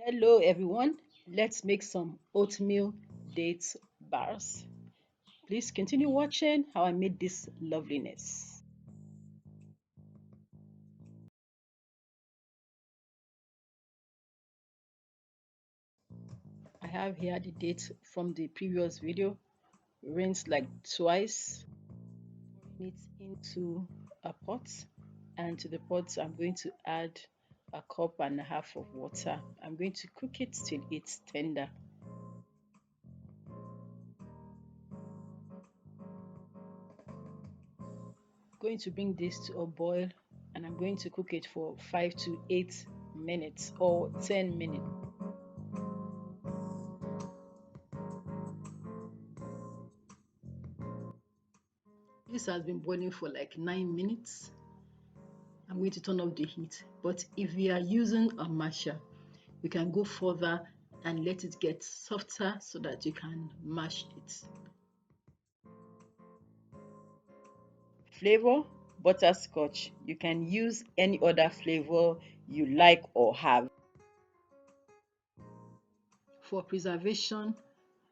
Hello everyone, let's make some oatmeal date bars. Please continue watching how I made this loveliness. I have here the date from the previous video. Rinse like twice. Pouring it into a pot, and to the pot I'm going to add a cup and a half of water. I'm going to cook it till it's tender. Going to bring this to a boil, and I'm going to cook it for 5 to 8 minutes or 10 minutes. This has been boiling for like 9 minutes. I'm going to turn off the heat, but if we are using a masher, we can go further and let it get softer so that you can mash it. Flavor: butterscotch. You can use any other flavor you like or have. For preservation,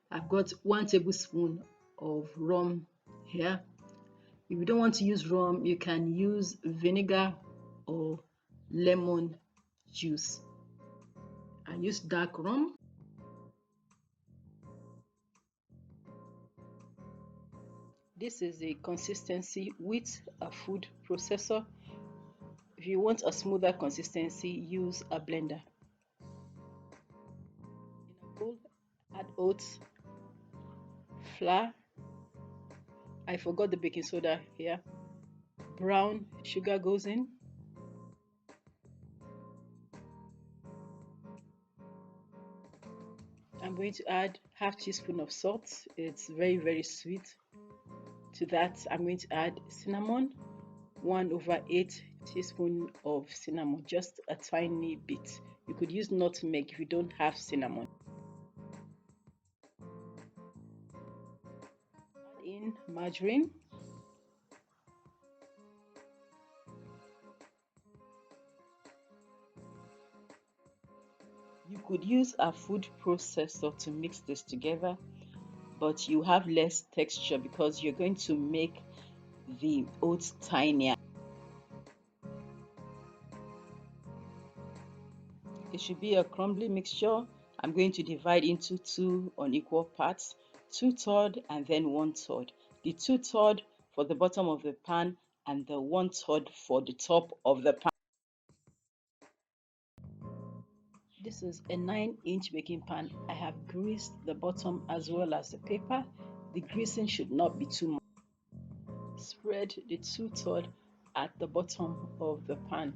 I've got 1 tablespoon of rum here. If you don't want to use rum, you can use vinegar or lemon juice. I use dark rum. This is the consistency with a food processor. If you want a smoother consistency, use a blender. In a bowl, add oats, flour. I forgot the baking soda here. Brown sugar goes in. I'm going to add half teaspoon of salt. It's very sweet. To that, I'm going to add cinnamon, 1/8 teaspoon of cinnamon, just a tiny bit. You could use nutmeg if you don't have cinnamon. Add in margarine. You could use a food processor to mix this together, but you have less texture because you're going to make the oats tinier. It should be a crumbly mixture. I'm going to divide into 2 unequal parts, 2/3 and then 1/3. The 2/3 for the bottom of the pan and the 1/3 for the top of the pan. This is a 9-inch baking pan. I have greased the bottom as well as the paper. The greasing should not be too much. Spread the 2/3 at the bottom of the pan.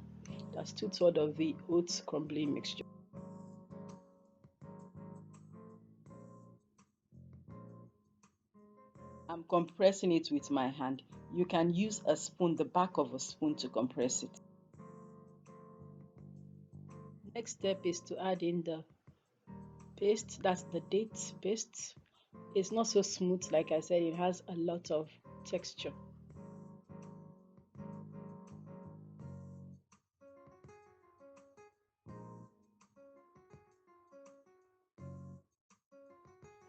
That's 2/3 of the oats crumbly mixture. I'm compressing it with my hand. You can use a spoon, the back of a spoon, to compress it. Next step is to add in the paste. That's the date paste. It's not so smooth, like I said, it has a lot of texture.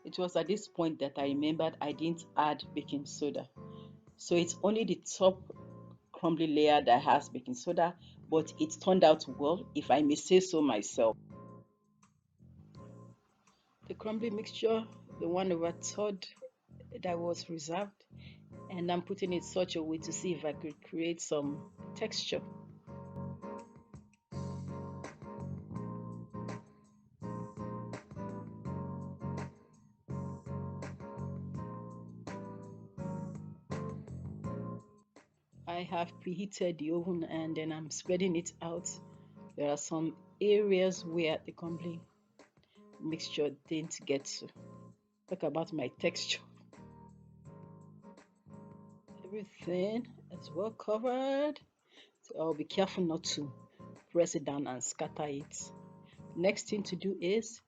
It was at this point that I remembered I didn't add baking soda. So it's only the top crumbly layer that has baking soda, but it turned out well, if I may say so myself. The crumbly mixture, the 1/3 that was reserved, and I'm putting it such a way to see if I could create some texture. I have preheated the oven and then I'm spreading it out. There are some areas where the crumbly mixture didn't get to. Talk about my texture. Everything is well covered, so I'll be careful not to press it down and scatter it. Next thing to do is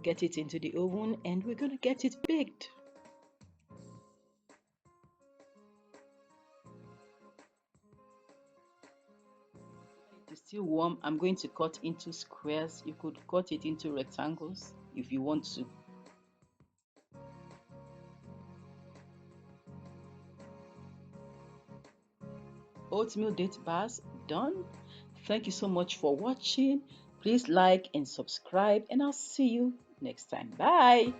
get it into the oven and we're going to get it baked. To Still warm. I'm going to cut into squares. You could cut it into rectangles if you want to. Oatmeal date bars done. Thank you so much for watching. Please like and subscribe, and I'll see you next time. Bye.